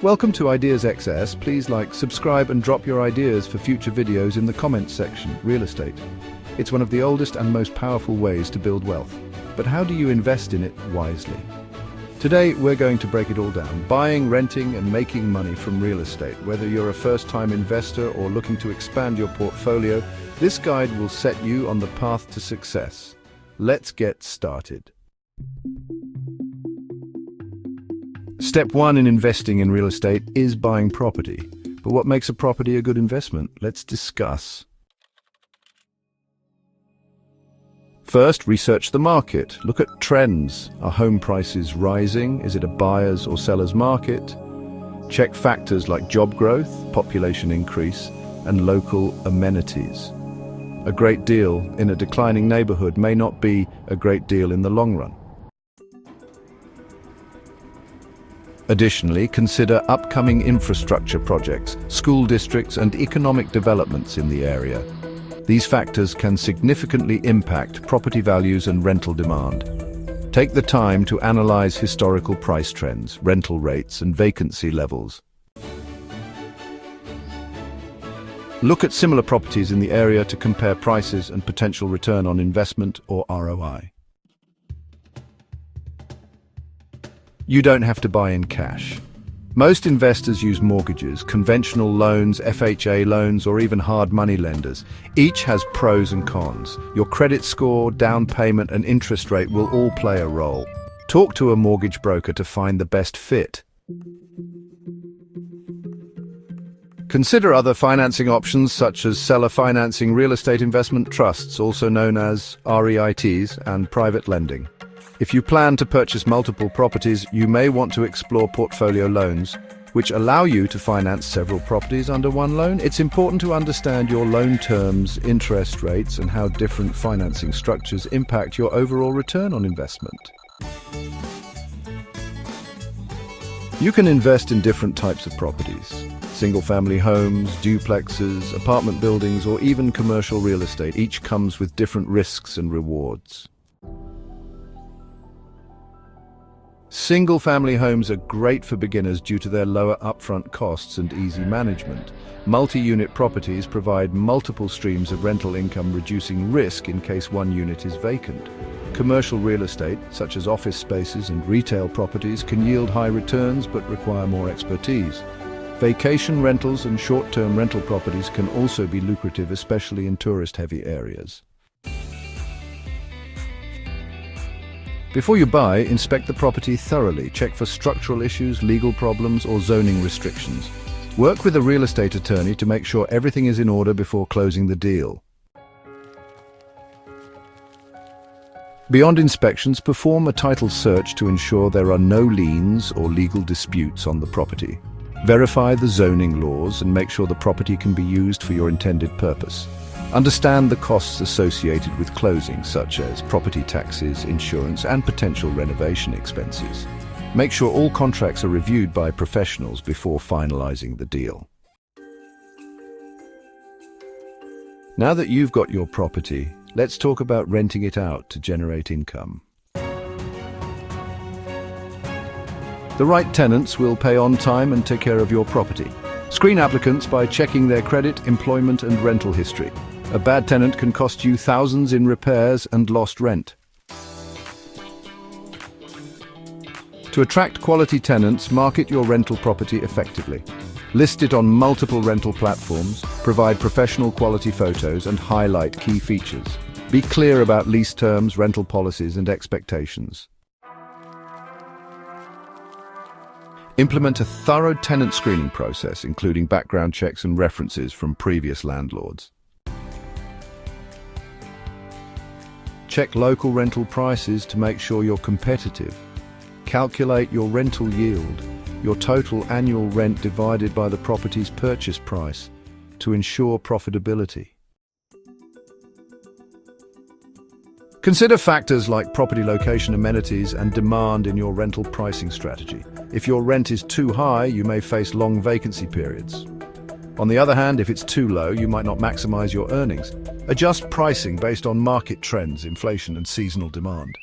Welcome to Ideas XS. Please like, subscribe and drop your ideas for future videos in the comments section. Real estate. It's one of the oldest and most powerful ways to build wealth. But how do you invest in it wisely? Today we're going to break it all down. Buying, renting and making money from real estate. Whether you're a first-time investor or looking to expand your portfolio, this guide will set you on the path to success. Let's get started. Step 1 in investing in real estate is buying property. But what makes a property a good investment? Let's discuss. First, research the market. Look at trends. Are home prices rising? Is it a buyer's or seller's market? Check factors like job growth, population increase, and local amenities. A great deal in a declining neighborhood may not be a great deal in the long run. Additionally, consider upcoming infrastructure projects, school districts, and economic developments in the area. These factors can significantly impact property values and rental demand. Take the time to analyze historical price trends, rental rates, and vacancy levels. Look at similar properties in the area to compare prices and potential return on investment or ROI. You don't have to buy in cash. Most investors use mortgages, conventional loans, FHA loans, or even hard money lenders. Each has pros and cons. Your credit score, down payment, and interest rate will all play a role. Talk to a mortgage broker to find the best fit. Consider other financing options such as seller financing, real estate investment trusts, also known as REITs, and private lending. If you plan to purchase multiple properties, you may want to explore portfolio loans, which allow you to finance several properties under one loan. It's important to understand your loan terms, interest rates, and how different financing structures impact your overall return on investment. You can invest in different types of properties: single-family homes, duplexes, apartment buildings, or even commercial real estate. Each comes with different risks and rewards. Single-family homes are great for beginners due to their lower upfront costs and easy management. Multi-unit properties provide multiple streams of rental income, reducing risk in case one unit is vacant. Commercial real estate, such as office spaces and retail properties, can yield high returns but require more expertise. Vacation rentals and short-term rental properties can also be lucrative, especially in tourist-heavy areas. Before you buy, inspect the property thoroughly. Check for structural issues, legal problems, or zoning restrictions. Work with a real estate attorney to make sure everything is in order before closing the deal. Beyond inspections, perform a title search to ensure there are no liens or legal disputes on the property. Verify the zoning laws and make sure the property can be used for your intended purpose. Understand the costs associated with closing, such as property taxes, insurance, and potential renovation expenses. Make sure all contracts are reviewed by professionals before finalizing the deal. Now that you've got your property, let's talk about renting it out to generate income. The right tenants will pay on time and take care of your property. Screen applicants by checking their credit, employment, and rental history. A bad tenant can cost you thousands in repairs and lost rent. To attract quality tenants, market your rental property effectively. List it on multiple rental platforms, provide professional quality photos, and highlight key features. Be clear about lease terms, rental policies, and expectations. Implement a thorough tenant screening process, including background checks and references from previous landlords. Check local rental prices to make sure you're competitive. Calculate your rental yield, your total annual rent divided by the property's purchase price, to ensure profitability. Consider factors like property location, amenities, and demand in your rental pricing strategy. If your rent is too high, you may face long vacancy periods. On the other hand, if it's too low, you might not maximize your earnings. Adjust pricing based on market trends, inflation, and seasonal demand.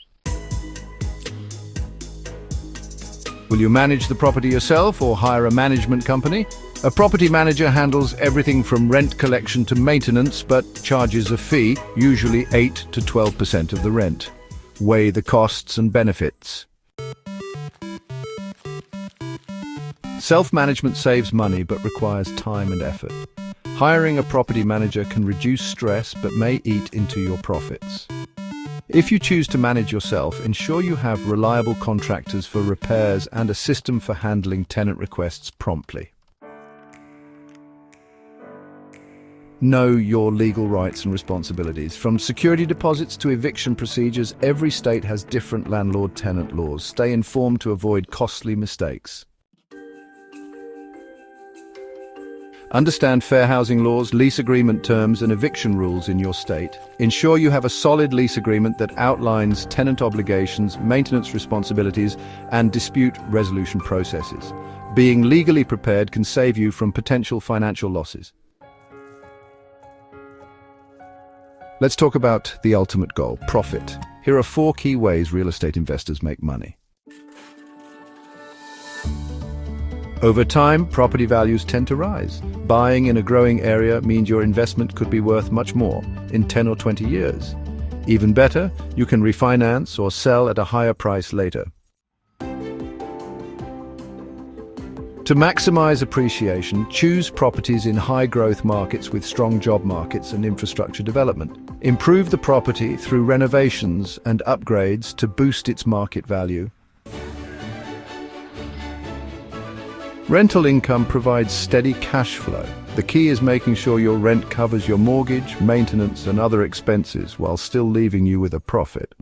Will you manage the property yourself or hire a management company? A property manager handles everything from rent collection to maintenance, but charges a fee, usually 8 to 12% of the rent. Weigh the costs and benefits. Self-management saves money but requires time and effort. Hiring a property manager can reduce stress but may eat into your profits. If you choose to manage yourself, ensure you have reliable contractors for repairs and a system for handling tenant requests promptly. Know your legal rights and responsibilities. From security deposits to eviction procedures, every state has different landlord-tenant laws. Stay informed to avoid costly mistakes. Understand fair housing laws, lease agreement terms, and eviction rules in your state. Ensure you have a solid lease agreement that outlines tenant obligations, maintenance responsibilities, and dispute resolution processes. Being legally prepared can save you from potential financial losses. Let's talk about the ultimate goal, profit. Here are 4 key ways real estate investors make money. Over time, property values tend to rise. Buying in a growing area means your investment could be worth much more in 10 or 20 years. Even better, you can refinance or sell at a higher price later. To maximize appreciation, choose properties in high-growth markets with strong job markets and infrastructure development. Improve the property through renovations and upgrades to boost its market value. Rental income provides steady cash flow. The key is making sure your rent covers your mortgage, maintenance, and other expenses while still leaving you with a profit.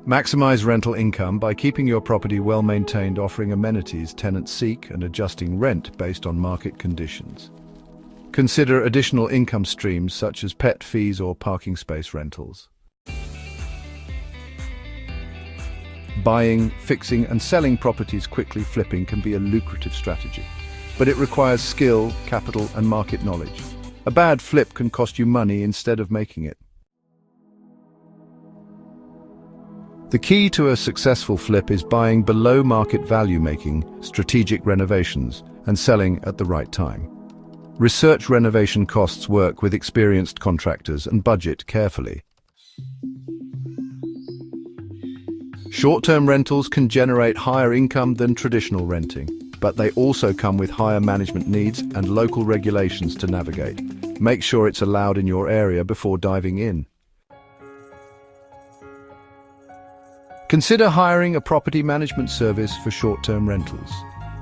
Maximize rental income by keeping your property well maintained, offering amenities tenants seek, and adjusting rent based on market conditions. Consider additional income streams such as pet fees or parking space rentals. Buying, fixing, and selling properties quickly, flipping can be a lucrative strategy, but it requires skill, capital, and market knowledge. A bad flip can cost you money instead of making it. The key to a successful flip is buying below market value, making strategic renovations, and selling at the right time. Research renovation costs, work with experienced contractors, and budget carefully. Short-term rentals can generate higher income than traditional renting, but they also come with higher management needs and local regulations to navigate. Make sure it's allowed in your area before diving in. Consider hiring a property management service for short-term rentals.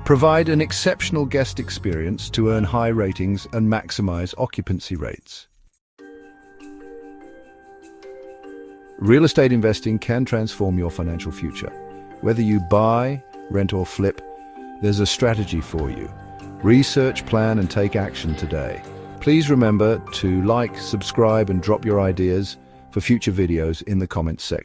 Provide an exceptional guest experience to earn high ratings and maximize occupancy rates. Real estate investing can transform your financial future. Whether you buy, rent, or flip, there's a strategy for you. Research, plan, and take action today. Please remember to like, subscribe, and drop your ideas for future videos in the comments section.